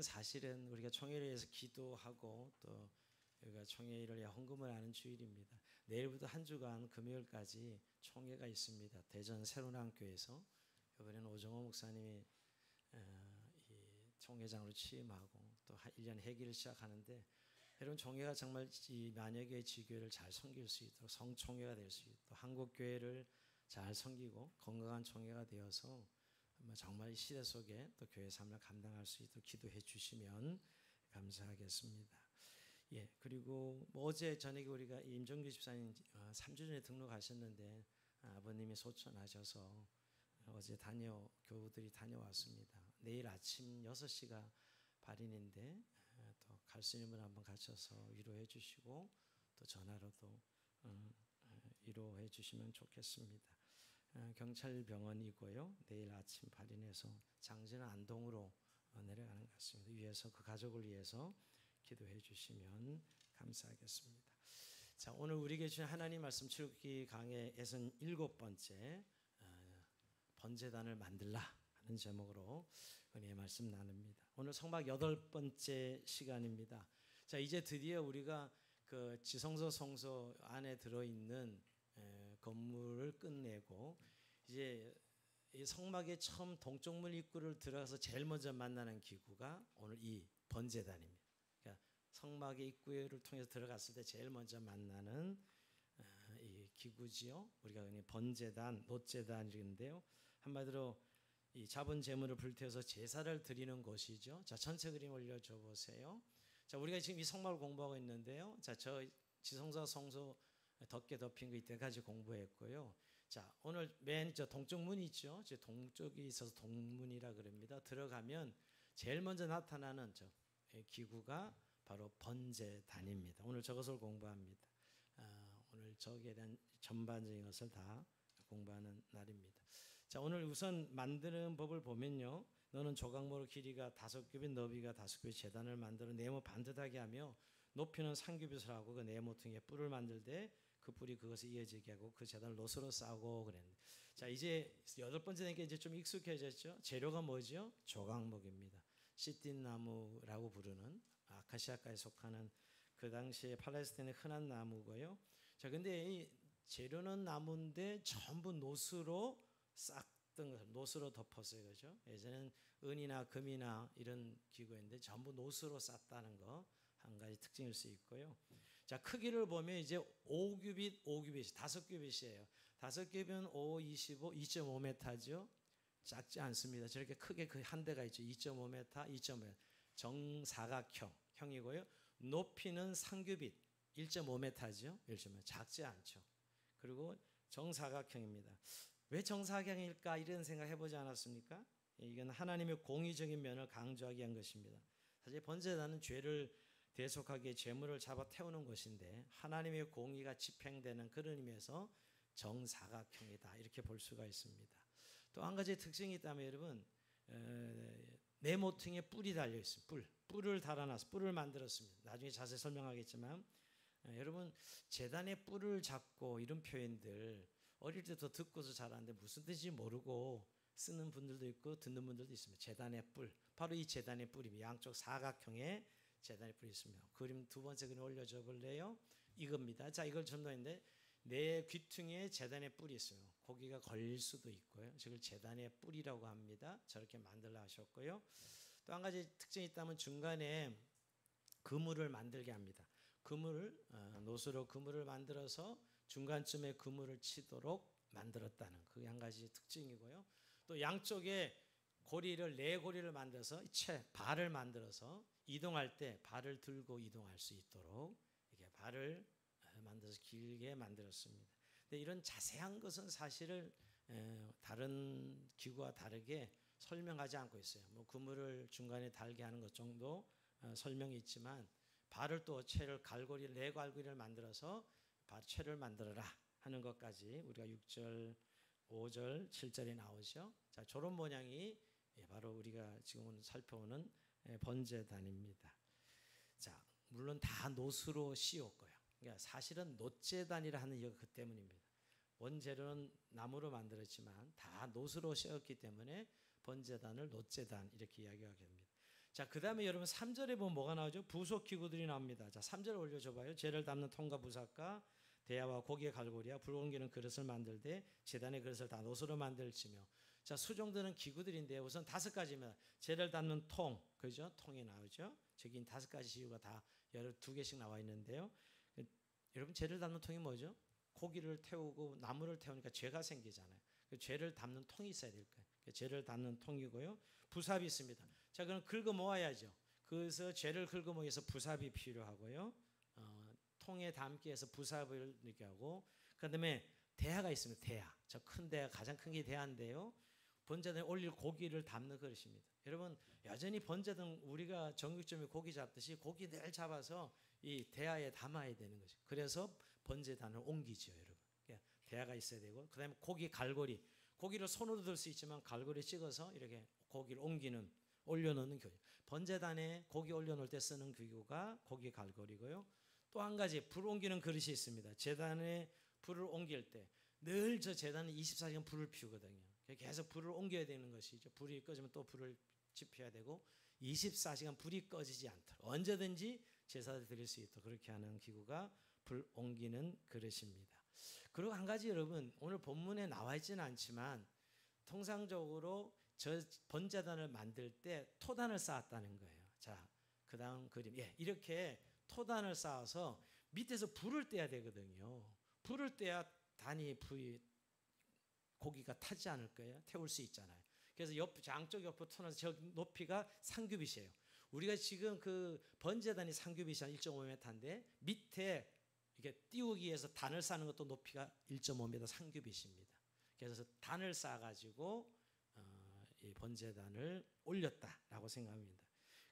사실은 우리가 총회를 위해서 기도하고 또 우리가 총회를 위해 헌금을 하는 주일입니다. 내일부터 한 주간 금요일까지 총회가 있습니다. 대전 새로남교회에서 이번에는 오정호 목사님이 이 총회장으로 취임하고 또 1년 회기를 시작하는데, 여러분 총회가 정말 이 만여교회 지교회를 잘 섬길 수 있도록 성총회가 될 수 있도록 한국교회를 잘 섬기고 건강한 총회가 되어서 정말 이 시대 속에 또 교회 삶을 감당할 수 있도록 기도해 주시면 감사하겠습니다. 예, 그리고 어제 저녁에 우리가 임정규 집사님 3주 전에 등록하셨는데 아버님이 소천하셔서 어제 교우들이 다녀왔습니다. 내일 아침 6시가 발인인데 또 갈 수 있는 분 한번 가셔서 위로해 주시고 또 전화로도 위로해 주시면 좋겠습니다. 경찰병원이고요. 내일 아침 발인해서 장지는 안동으로 내려가는 것 같습니다. 위에서 그 가족을 위해서 기도해 주시면 감사하겠습니다. 자, 오늘 우리에게 주신 하나님 말씀 출애굽기 강의 67번째 번제단을 만들라 하는 제목으로 은혜의 말씀 나눕니다. 오늘 성막 8번째 시간입니다. 자, 이제 드디어 우리가 그 지성소 성소 안에 들어있는 건물을 끝내고 이제 이 성막의 처음 동쪽문 입구를 들어가서 제일 먼저 만나는 기구가 오늘 이 번제단입니다. 그러니까 성막의 입구를 통해서 들어갔을 때 제일 먼저 만나는 이 기구지요. 우리가 그냥 번제단, 놋제단인데요. 한마디로 이 잡은 제물을 불태워서 제사를 드리는 곳이죠. 자, 전체 그림 올려줘 보세요. 자, 우리가 지금 이 성막을 공부하고 있는데요. 자, 저 지성소 성소 덮개 덮인 거 이때까지 공부했고요. 자, 오늘 맨 저 동쪽 문이 있죠. 저 동쪽에 있어서 동문이라 그럽니다. 들어가면 제일 먼저 나타나는 저 기구가 바로 번제단입니다. 오늘 저것을 공부합니다. 오늘 저기에 대한 전반적인 것을 다 공부하는 날입니다. 자, 오늘 우선 만드는 법을 보면요. 너는 조각모로 길이가 5규빗, 너비가 5규빗 제단을 만들어 네모 반듯하게 하며 높이는 3규빗을 하고 그 네모퉁이에 뿔을 만들되 그 뿔이 그것에 이어지게 하고 그 제단을 놋으로 싸고 그랬는데, 자, 이제 8번째 되니까 이제 좀 익숙해졌죠. 재료가 뭐죠? 조각목입니다. 시딘 나무라고 부르는 아카시아과에 속하는 그 당시에 팔레스타인의 흔한 나무고요. 자, 근데 이 재료는 나무인데 전부 놋으로 싹든 것, 놋으로 덮었어요, 그죠? 예전에는 은이나 금이나 이런 기구인데 전부 놋으로 쌌다는 거 한 가지 특징일 수 있고요. 자, 크기를 보면 이제 5규빗, 5규빗, 5규빗이에요. 5규빗은 5, 25, 2.5m죠. 작지 않습니다. 저렇게 크게 그 한 대가 있죠. 2.5m, 2.5m. 정사각형이고요. 높이는 3규빗, 1.5m죠. 1.5m. 작지 않죠. 그리고 정사각형입니다. 왜 정사각형일까 이런 생각 해보지 않았습니까? 이건 하나님의 공의적인 면을 강조하기 위한 것입니다. 사실 번제단은 죄를 대속하기에 제물을 잡아 태우는 것인데 하나님의 공의가 집행되는 그런 의미에서 정사각형이다 이렇게 볼 수가 있습니다. 또 한 가지 특징이 있다면 여러분, 네모퉁이에 뿔이 달려 있습니다. 뿔을 달아놔서 뿔을 만들었습니다. 나중에 자세히 설명하겠지만 여러분, 제단에 뿔을 잡고 이런 표현들 어릴 때부터 듣고서 자랐는데 무슨 뜻인지 모르고 쓰는 분들도 있고 듣는 분들도 있습니다. 제단의 뿔, 바로 이 제단의 뿔입니다. 양쪽 사각형의 제단의 뿔이 있습니다. 그림 두 번째 그림 올려줘 볼래요? 이겁니다. 자, 이걸 전도했는데 내 귀퉁이에 제단의 뿔이 있어요. 고기가 걸릴 수도 있고요. 이걸 제단의 뿔이라고 합니다. 저렇게 만들라 하셨고요. 또 한 가지 특징이 있다면 중간에 그물을 만들게 합니다. 놋으로 그물을 만들어서 중간쯤에 그물을 치도록 만들었다는 그게 한 가지 특징이고요. 또 양쪽에 네 고리를 만들어서 발을 만들어서 이동할 때 발을 들고 이동할 수 있도록 이렇게 발을 만들어서 길게 만들었습니다. 근데 이런 자세한 것은 사실을 다른 기구와 다르게 설명하지 않고 있어요. 뭐 그물을 중간에 달게 하는 것 정도 설명이 있지만 발을 또 네 갈고리를 만들어서 채를 만들어라 하는 것까지 우리가 6절, 5절, 7절에 나오죠. 자, 저런 모양이 바로 우리가 지금 살펴보는 번제단입니다. 자, 물론 다 놋으로 씌웠고요. 그러니까 사실은 놋제단이라 하는 이유가 그 때문입니다. 원재료는 나무로 만들었지만 다 놋으로 씌웠기 때문에 번제단을 놋제단 이렇게 이야기하게 됩니다. 자, 그 다음에 여러분 3절에 보면 뭐가 나오죠? 부속 기구들이 나옵니다. 자, 3절 올려줘 봐요. 죄를 담는 통과 부삭과 대야와 고기의 갈고리와 불 옮기는 그릇을 만들되 제단의 그릇을 다 노소로 만들지며. 자, 수종들은 기구들인데 우선 5가지입니다. 죄를 담는 통, 그죠? 통이 나오죠. 저긴 5가지 이유가 다 여러 2개씩 나와 있는데요. 여러분 죄를 담는 통이 뭐죠? 고기를 태우고 나무를 태우니까 죄가 생기잖아요. 그 죄를 담는 통이 있어야 될 거예요. 죄를 담는 통이고요. 부삽이 있습니다. 자, 그럼 긁어 모아야죠. 그래서 죄를 긁어 모아서 부삽이 필요하고요. 통에 담기 위해서 부삽을 이렇게 하고, 그다음에 대야가 있습니다. 대야. 저 큰 대야, 가장 큰 게 대야인데요. 번제단에 올릴 고기를 담는 그릇입니다. 여러분, 여전히 번제단 우리가 정육점에 고기 잡듯이 고기 늘 잡아서 이 대야에 담아야 되는 거죠. 그래서 번제단을 옮기죠, 여러분. 대야가 있어야 되고, 그다음에 고기 갈고리. 고기를 손으로 들 수 있지만 갈고리 찍어서 이렇게 고기를 올려놓는 교육. 번제단에 고기 올려놓을 때 쓰는 기구가 고기 갈고리고요. 또 한 가지 불 옮기는 그릇이 있습니다. 제단에 불을 옮길 때 늘 저 제단은 24시간 불을 피우거든요. 계속 불을 옮겨야 되는 것이죠. 불이 꺼지면 또 불을 지펴야 되고 24시간 불이 꺼지지 않도록 언제든지 제사를 드릴 수 있도록 그렇게 하는 기구가 불 옮기는 그릇입니다. 그리고 한 가지 여러분, 오늘 본문에 나와 있지는 않지만 통상적으로 저 번제단을 만들 때 토단을 쌓았다는 거예요. 자, 그 다음 그림. 이렇게 토단을 쌓아서 밑에서 불을 떼야 되거든요. 불을 떼야 단이 고기가 타지 않을 거예요. 태울 수 있잖아요. 그래서 양쪽 옆으로 터너서 저 높이가 상규빗이에요. 우리가 지금 그 번제단이 상규빗이 한 1.5m인데 밑에 이게 띄우기 위해서 단을 쌓는 것도 높이가 1.5m 상규빗입니다. 그래서 단을 쌓아가지고 이 번제단을 올렸다라고 생각합니다.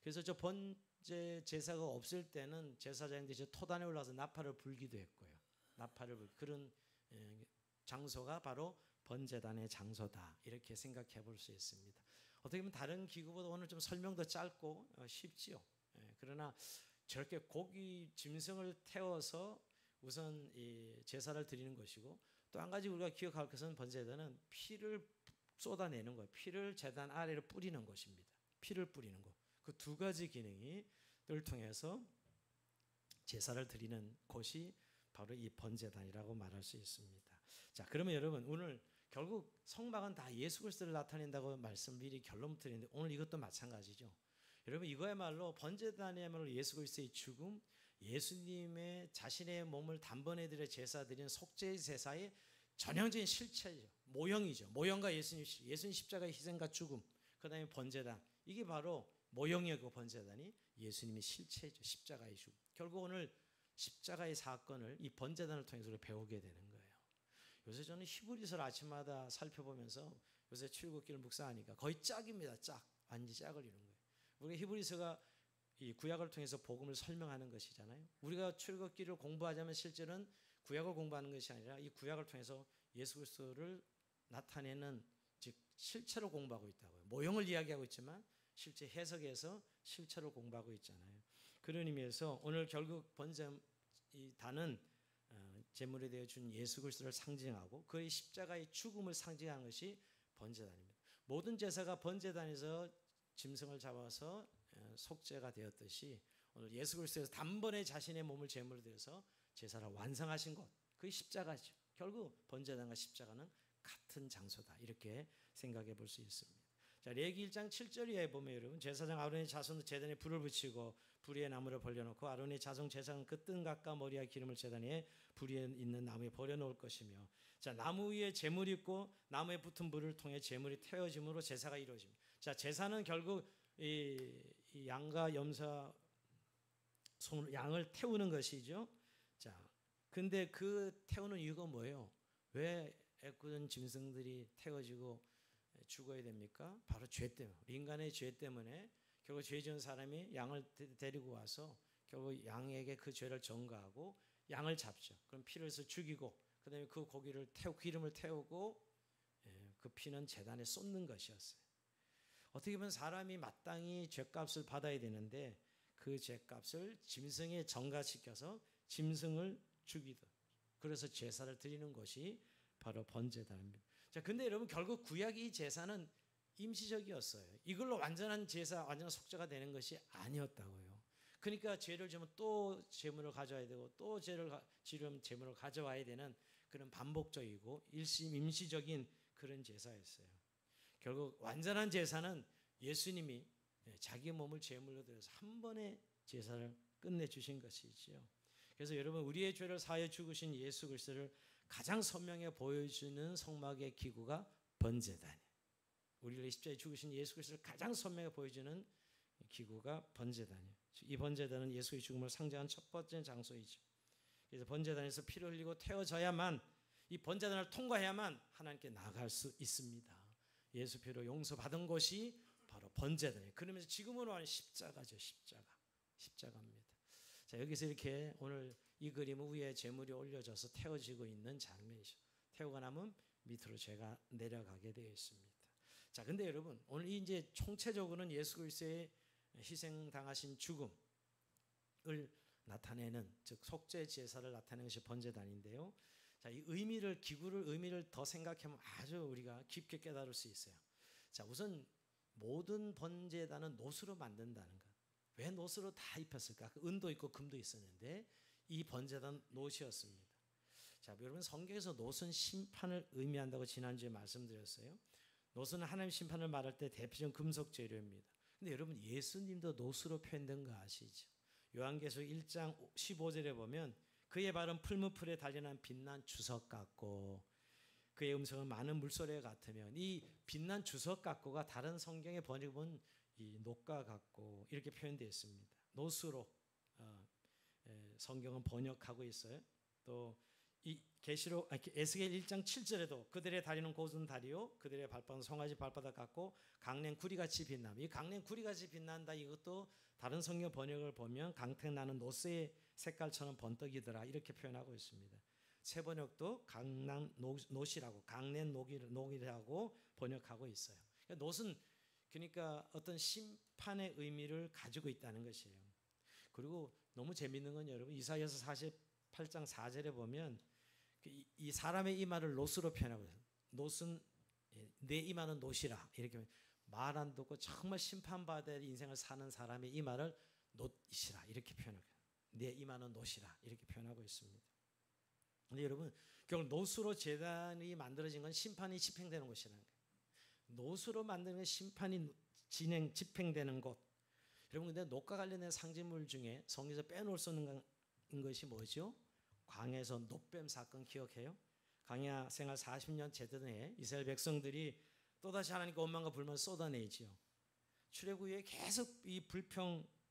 그래서 저 번제 제사가 없을 때는 제사장들이 저 토단에 올라가서 나팔을 불기도 했고요. 그런 장소가 바로 번제단의 장소다, 이렇게 생각해 볼 수 있습니다. 어떻게 보면 다른 기구보다 오늘 좀 설명도 짧고 쉽지요. 그러나 저렇게 고기 짐승을 태워서 우선 이 제사를 드리는 것이고, 또 한 가지 우리가 기억할 것은 번제단은 피를 쏟아내는 거예요. 피를 제단 아래로 뿌리는 것입니다. 피를 뿌리는 것. 그 2가지 기능을 통해서 제사를 드리는 곳이 바로 이 번제단이라고 말할 수 있습니다. 자, 그러면 여러분, 오늘 결국 성막은 다 예수 그리스도를 나타낸다고 말씀 미리 결론부터 드리는데 오늘 이것도 마찬가지죠. 여러분, 이거야말로 번제단이야말로 예수 그리스도의 죽음, 예수님의 자신의 몸을 단번에 드려 제사 드리는 속죄 제사의 전형적인 실체죠. 모형이죠. 모형과 예수님 십자가의 희생과 죽음, 그다음에 번제단, 이게 바로 모형이고 번제단이 예수님의 실체죠. 십자가의 죽음. 결국 오늘 십자가의 사건을 이 번제단을 통해서 배우게 되는 거예요. 요새 저는 히브리서를 아침마다 살펴보면서 요새 출애굽기를 묵상하니까 거의 짝입니다. 짝. 완전히 짝을 이룬 거예요. 우리가 히브리서가 이 구약을 통해서 복음을 설명하는 것이잖아요. 우리가 출애굽기를 공부하자면 실제는 구약을 공부하는 것이 아니라 이 구약을 통해서 예수 그리스도를 나타내는, 즉 실체로 공부하고 있다고요. 모형을 이야기하고 있지만 실제 해석에서 실체로 공부하고 있잖아요. 그런 의미에서 오늘 결국 번제단은 제물에 대해 준 예수 그리스도를 상징하고 그의 십자가의 죽음을 상징하는 것이 번제단입니다. 모든 제사가 번제단에서 짐승을 잡아서 속죄가 되었듯이 오늘 예수 그리스도에서 단번에 자신의 몸을 제물로 드려서 제사를 완성하신 것, 그게 십자가죠. 결국 번제단과 십자가는 같은 장소다, 이렇게 생각해 볼 수 있습니다. 자, 레위기 1장 7절 이하에 보면 여러분, 제사장 아론의 자손은 제단에 불을 붙이고 불 위에 나무를 벌려놓고 아론의 자손 제사장은 그 뜬각과 머리와 기름을 제단 위에 불 위에 있는 나무에 버려놓을 것이며, 자, 나무 위에 제물이 있고 나무에 붙은 불을 통해 제물이 태워짐으로 제사가 이루어집니다. 자, 제사는 결국 이 양과 염소 양을 태우는 것이죠. 자, 근데 그 태우는 이유가 뭐예요? 왜 애꿎은 짐승들이 태워지고 죽어야 됩니까? 바로 죄 때문에, 인간의 죄 때문에 결국 죄 지은 사람이 양을 데리고 와서 결국 양에게 그 죄를 전가하고 양을 잡죠. 그럼 피를 해서 죽이고 그다음에 그 고기를 기름을 태우고 그 피는 제단에 쏟는 것이었어요. 어떻게 보면 사람이 마땅히 죄값을 받아야 되는데 그 죄값을 짐승에 전가시켜서 짐승을 죽이듯, 그래서 제사를 드리는 것이 바로 번제단입니다. 자, 근데 여러분, 결국 구약의 제사는 임시적이었어요. 이걸로 완전한 제사, 완전한 속죄가 되는 것이 아니었다고요. 그러니까 죄를 지으면 또 제물을 가져와야 되고 또 지르면 제물을 가져와야 되는 그런 반복적이고 임시적인 그런 제사였어요. 결국 완전한 제사는 예수님이 자기 몸을 제물로 드려서 한 번의 제사를 끝내주신 것이지요. 그래서 여러분, 우리의 죄를 사하여 죽으신 예수 그리스도를 가장 선명하게 보여주는 성막의 기구가 번제단이에요. 우리를 십자가에 죽으신 예수 그리스도를 가장 선명하게 보여주는 기구가 번제단이에요. 이 번제단은 예수의 죽음을 상징하는 첫 번째 장소이죠. 그래서 번제단에서 피를 흘리고 태워져야만, 이 번제단을 통과해야만 하나님께 나아갈 수 있습니다. 예수 피로 용서받은 곳이 바로 번제단이에요. 그러면서 지금으로 하는 십자가죠. 십자가입니다. 자, 여기서 이렇게 오늘 이 그림 위에 제물이 올려져서 태워지고 있는 장면이죠. 태우고 나면 밑으로 죄가 내려가게 되어 있습니다. 자, 근데 여러분, 오늘 이제 총체적으로는 예수 그리스도의 희생당하신 죽음을 나타내는, 즉 속죄 제사를 나타내는 것이 번제단인데요. 자, 이 의미를 더 생각하면 아주 우리가 깊게 깨달을 수 있어요. 자, 우선 모든 번제단은 노수로 만든다는 것. 왜 노수로 다 입혔을까? 은도 있고 금도 있었는데 이 번제단 노시였습니다. 자, 여러분, 성경에서 노수는 심판을 의미한다고 지난주에 말씀드렸어요. 노수는 하나님 심판을 말할 때 대표적인 금속 재료입니다. 근데 여러분, 예수님도 노수로 표현된 거 아시죠? 요한계시록 1장 15절에 보면 그의 발은 풀무풀에 달려난 빛난 주석 같고 그의 음성은 많은 물소리와 같으면, 이 빛난 주석 같고가 다른 성경의 번역은 이 녹과 같고 이렇게 표현되어 있습니다. 노수로 성경은 번역하고 있어요. 또 이 에스겔 1장 7절에도 그들의 다리는 고든 다리요 그들의 발바닥은 송아지 발바닥 같고 강냉 구리같이 빛남. 이 강냉 구리같이 빛난다, 이것도 다른 성경 번역을 보면 강택나는 노스의 색깔처럼 번뜩이더라, 이렇게 표현하고 있습니다. 새 번역도 강난 노시라고, 강냉 녹이라고 번역하고 있어요. 노스는 그러니까 어떤 심판의 의미를 가지고 있다는 것이에요. 그리고 너무 재밌는 건 여러분, 이사야서 48장 4절에 보면 이 사람의 이마를 노스로 표현하고 있어요. 노스는 내 이마는 노시라, 이렇게 말 안 듣고 정말 심판받아야 될 인생을 사는 사람의 이마를 노시라, 이렇게 표현하고 있어요. 내 이마는 노시라, 이렇게 표현하고 있습니다. 근데 여러분, 결국 노수로 제단이 만들어진 건 심판이 집행되는 곳이라는 거예요. 노수로 만드는 심판이 집행되는 곳. 여러분, 근데 녹과 관련된 상징물 중에 성경에서 빼놓을 수 없는 것이 뭐죠? 광야에서 노뱀 사건 기억해요? 광야 생활 40년 제대에 이스라엘 백성들이 또다시 하나님께 원망과 불만을 쏟아내지요. 출애굽 이후에 계속 이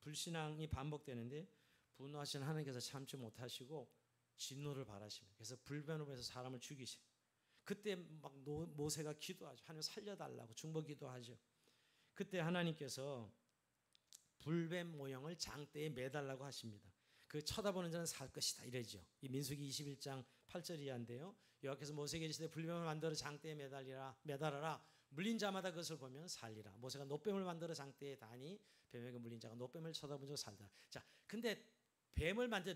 불신앙이 반복되는데 분노하신 하나님께서 참지 못하시고 진노를 바라십니다. 그래서 불변으로 해서 사람을 죽이시고, 그때 막 모세가 기도하죠. 하나님 살려달라고 중보 기도하죠. 그때 하나님께서 불뱀 모형을 장대에 매달라고 하십니다. 그 쳐다보는 자는 살 것이다, 이래죠. 이 민수기 21장 8절 이하인데요. 여호와께서 모세에게 이르시되 불뱀을 만들어 장대에 매달아라. 물린 자마다 그것을 보면 살리라. 모세가 노뱀을 만들어 장대에 다니 뱀에게 물린 자가 노뱀을 쳐다본 적 살리라. 자, 근데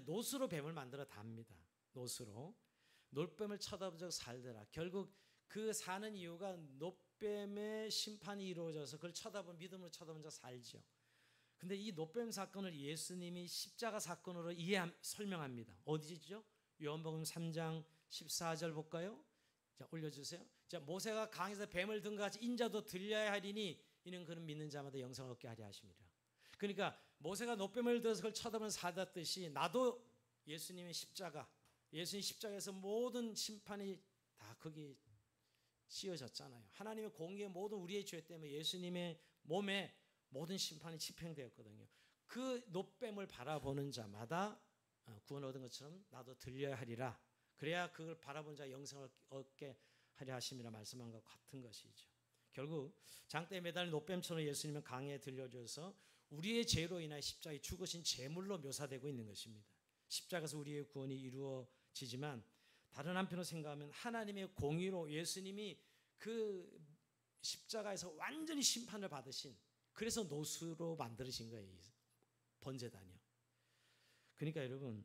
노수로 뱀을 만들어 답니다. 노수로 노뱀을 쳐다본 적 살더라. 결국 그 사는 이유가 노뱀의 심판이 이루어져서 그걸 믿음으로 쳐다본 적 살죠. 근데 이 노뱀 사건을 예수님이 십자가 사건으로 설명합니다. 어디죠? 요한복음 3장 14절 볼까요? 자, 올려주세요. 자, 모세가 강에서 뱀을 든 것 같이 인자도 들려야 하리니 이는 그는 믿는 자마다 영생을 얻게 하려 하심이라. 그러니까 모세가 노뱀을 들어서 그걸 쳐다보면 살았듯이 나도 예수님 십자가에서 모든 심판이 다 거기 씌워졌잖아요. 하나님의 공의의 모든 우리의 죄 때문에 예수님의 몸에 모든 심판이 집행되었거든요. 그 노뱀을 바라보는 자마다 구원 얻은 것처럼 나도 들려야 하리라. 그래야 그걸 바라본 자 영생을 얻게 하려 하심이라 말씀한 것 같은 것이죠. 결국 장대에 매달린 노뱀처럼 예수님은 강에 들려줘서 우리의 죄로 인하여 십자가에 죽으신 제물로 묘사되고 있는 것입니다. 십자가에서 우리의 구원이 이루어지지만 다른 한편으로 생각하면 하나님의 공의로 예수님이 그 십자가에서 완전히 심판을 받으신, 그래서 노수로 만들어진 거예요. 번제단이요. 그러니까 여러분,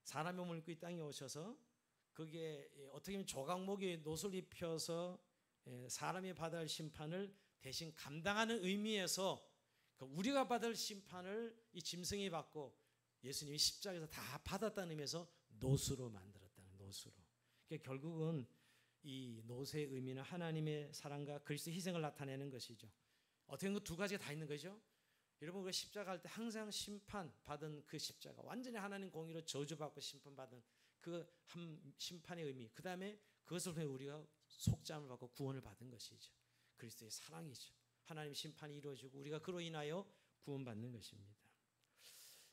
사람의 몸을 입고 이 땅에 오셔서 그게 어떻게 보면 조각목에 노수를 입혀서 사람이 받아야 할 심판을 대신 감당하는 의미에서 우리가 받을 심판을 이 짐승이 받고 예수님이 십자가에서 다 받았다는 의미에서 노수로 만들었다는 노수로. 그러니까 결국은 이 노수의 의미는 하나님의 사랑과 그리스도의 희생을 나타내는 것이죠. 어떻게 보면 두 가지가 다 있는 거죠. 여러분 우리가 십자가 할 때 항상 심판 받은 그 십자가 완전히 하나님 공의로 저주받고 심판받은 그 한 심판의 의미, 그 다음에 그것을 통해 우리가 속죄함을 받고 구원을 받은 것이죠. 그리스도의 사랑이죠. 하나님 심판이 이루어지고 우리가 그로 인하여 구원받는 것입니다.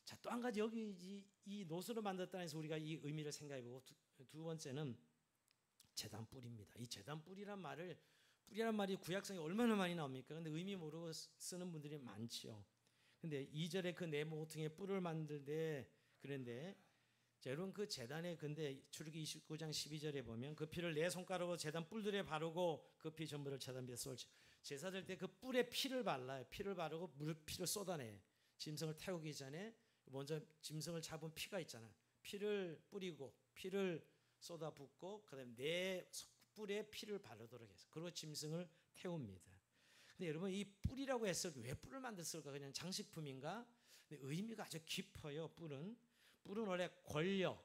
자, 또 한 가지 여기 이 노수로 만들었다는 데서 우리가 이 의미를 생각해보고 두 번째는 제단 뿔입니다. 이 제단 뿔이란 말이 구약성에 얼마나 많이 나옵니까? 근데 의미 모르고 쓰는 분들이 많지요. 근데 2절에 그 네 모퉁이의 뿔을 만들되 그런데 자, 여러분 그 제단에 근데 출애굽기 29장 12절에 보면 그 피를 네 손가락으로 제단 뿔들에 바르고 그 피 전부를 제단 위에 쏠지. 제사 될 때 그 뿔에 피를 발라요. 피를 바르고 피를 쏟아내. 짐승을 태우기 전에 먼저 짐승을 잡은 피가 있잖아요. 피를 뿌리고 피를 쏟아붓고 그다음에 네 뿔에 피를 바르도록 해서 그리고 짐승을 태웁니다. 근데 여러분 이 뿔이라고 했을 때 왜 뿔을 만들었을까? 그냥 장식품인가? 근데 의미가 아주 깊어요. 뿔은 원래 권력,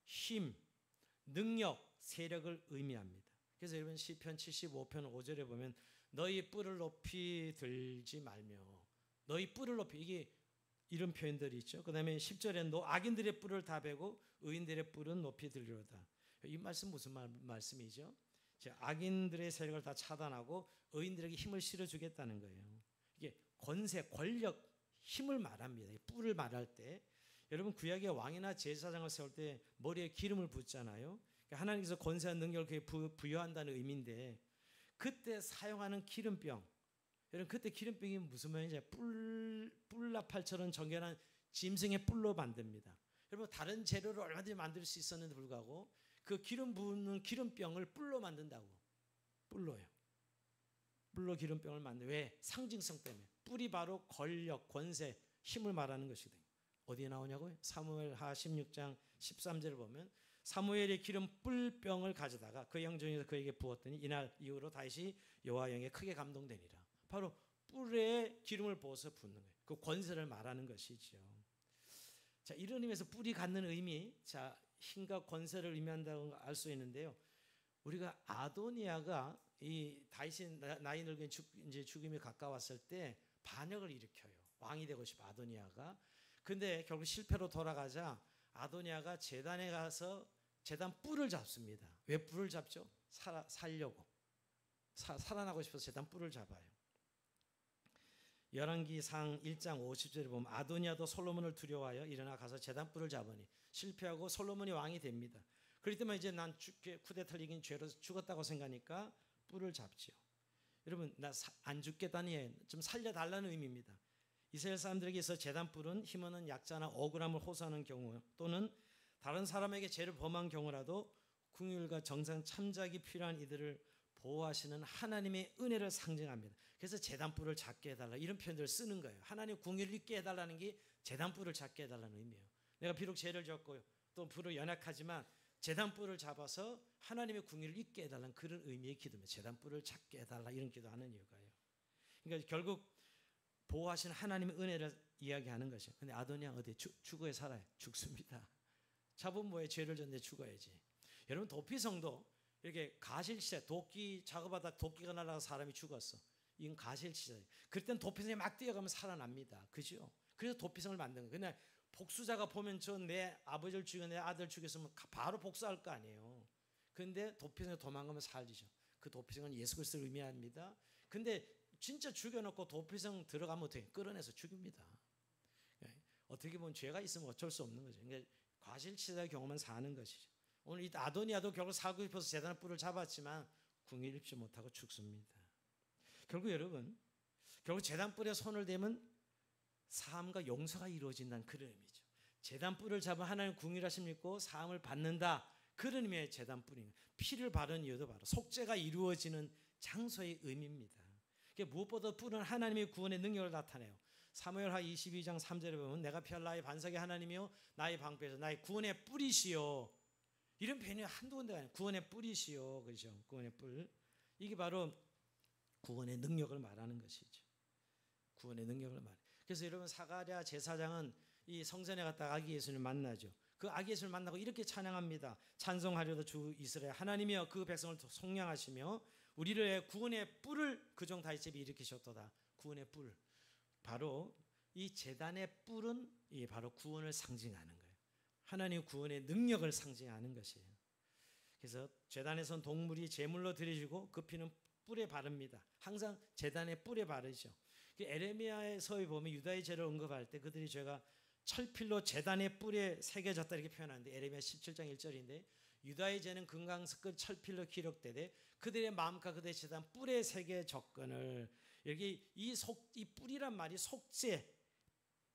힘, 능력, 세력을 의미합니다. 그래서 여러분 시편 75편 5절에 보면 너희 뿔을 높이 들지 말며 너희 뿔을 높이 이게 이런 표현들이 있죠. 그 다음에 10절에 너 악인들의 뿔을 다 베고 의인들의 뿔은 높이 들리로다. 이 말씀 무슨 말씀이죠? 악인들의 세력을 다 차단하고 의인들에게 힘을 실어주겠다는 거예요. 이게 권세, 권력, 힘을 말합니다. 뿔을 말할 때 여러분 구약의 왕이나 제사장을 세울 때 머리에 기름을 붓잖아요. 하나님께서 권세와 능력을 부여한다는 의미인데 그때 사용하는 기름병 여러분 그때 기름병이 무슨 모양인지 뿔나팔처럼 정결한 짐승의 뿔로 만듭니다. 여러분 다른 재료를 얼마든지 만들 수 있었는데 불구하고 그 기름 부는 기름병을 뿔로 만든다고. 뿔로요. 뿔로 기름병을 만든. 왜? 상징성 때문에. 뿔이 바로 권력, 권세, 힘을 말하는 것이거든요. 어디에 나오냐고요? 사무엘하 16장 13절을 보면 사무엘의 기름 뿔병을 가져다가 그 영정에서 그에게 부었더니 이날 이후로 다시 여호와 영에 크게 감동되니라. 바로 뿔에 기름을 부어서 붓는 거예요. 그 권세를 말하는 것이죠. 자, 이런 의미에서 뿔이 갖는 의미, 자, 힘과 권세를 의미한다고 알 수 있는데요. 우리가 아도니아가 이 다윗이 나이 늙은 이제 죽음이 가까웠을 때 반역을 일으켜요. 왕이 되고 싶어 아도니아가. 근데 결국 실패로 돌아가자 아도니아가 제단에 가서 제단 뿔을 잡습니다. 왜 뿔을 잡죠? 살려고. 살아나고 싶어서 제단 뿔을 잡아요. 열왕기상 1장 50절에 보면 아도니아도 솔로몬을 두려워하여 일어나 가서 제단 뿔을 잡으니 실패하고 솔로몬이 왕이 됩니다. 그럴 때만 이제 난 쿠데타를 이긴 죄로 죽었다고 생각하니까 뿔을 잡지요. 여러분 나 안 죽겠다니 좀 살려달라는 의미입니다. 이스라엘 사람들에게 있어 제단 뿔은 힘없는 약자나 억울함을 호소하는 경우 또는 다른 사람에게 죄를 범한 경우라도 긍휼과 정상 참작이 필요한 이들을 보호하시는 하나님의 은혜를 상징합니다. 그래서 제단뿔을 잡게 해달라 이런 표현들을 쓰는 거예요. 하나님 긍휼을 잊게 해달라는 게 제단뿔을 잡게 해달라는 의미예요. 내가 비록 죄를 졌고 또 비록 연약하지만 제단뿔을 잡아서 하나님의 긍휼을 잊게 해달라는 그런 의미의 기도입니다. 제단뿔을 잡게 해달라 이런 기도하는 이유가요. 그러니까 결국 보호하시는 하나님의 은혜를 이야기하는 것이에요. 근데 아도니아 어디 죽어야 살아요? 죽습니다. 잡은 뭐에 죄를 졌는데 죽어야지. 여러분 도피성도 이렇게 가실시대 도끼 작업하다 도끼가 날아가 사람이 죽었어. 이건 가실시대. 그럴 땐 도피성이 막 뛰어가면 살아납니다. 그죠? 그래서 도피성을 만든 거예요. 근데 복수자가 보면 저 내 아버지를 죽여 내 아들 죽였으면 바로 복수할 거 아니에요. 근데 도피성에 도망가면 살리죠. 그 도피성은 예수 그리스도를 의미합니다. 근데 진짜 죽여놓고 도피성 들어가면 어떻게 끌어내서 죽입니다. 어떻게 보면 죄가 있으면 어쩔 수 없는 거죠. 그러니까 과실치사의 경우만 사는 것이죠. 오늘 이 아도니아도 결국 살고 싶어서 제단의 뿔을 잡았지만 궁을 입지 못하고 죽습니다. 결국 여러분, 결국 제단 뿔에 손을 대면 사함과 용서가 이루어진다는 그런 의미죠. 제단 뿔을 잡아 하나님 궁일하심 믿고 사함을 받는다. 그런 의미의 제단 뿔입니다. 피를 바른 이유도 바로 속죄가 이루어지는 장소의 의미입니다. 무엇보다 뿔은 하나님의 구원의 능력을 나타내요. 사무엘하 22장 3절에 보면 내가 피할 나의 반석이 하나님이요 나의 방패에서 나의 구원의 뿔이시요 이런 표현이 한두 군데가 아니에요. 구원의 뿔이시요 그렇죠. 구원의 뿔. 이게 바로 구원의 능력을 말하는 것이죠. 구원의 능력을 말해. 그래서 여러분 사가랴 제사장은 이 성전에 갔다가 아기 예수님을 만나죠. 그 아기 예수님을 만나고 이렇게 찬양합니다. 찬송하려도 주 이스라엘 하나님이여 그 백성을 속량하시며 우리를 구원의 뿔을 그종 다윗집에 일으키셨도다. 구원의 뿔. 바로 이 제단의 뿔은 바로 구원을 상징하는 거예요. 하나님 구원의 능력을 상징하는 것이에요. 그래서 제단에선 동물이 제물로 드려지고 그 피는 뿔에 바릅니다. 항상 제단의 뿔에 바르죠. 에레미야서에 보면 유다의 죄를 언급할 때 그들이 죄가 철필로 제단의 뿔에 새겨졌다 이렇게 표현하는데 에레미야 17장 1절인데 유다의 죄는 금강석끝 철필로 기록되되 그들의 마음과 그들의 제단 뿔에 새겨졌거늘. 여기 이 뿔이란 말이 속죄,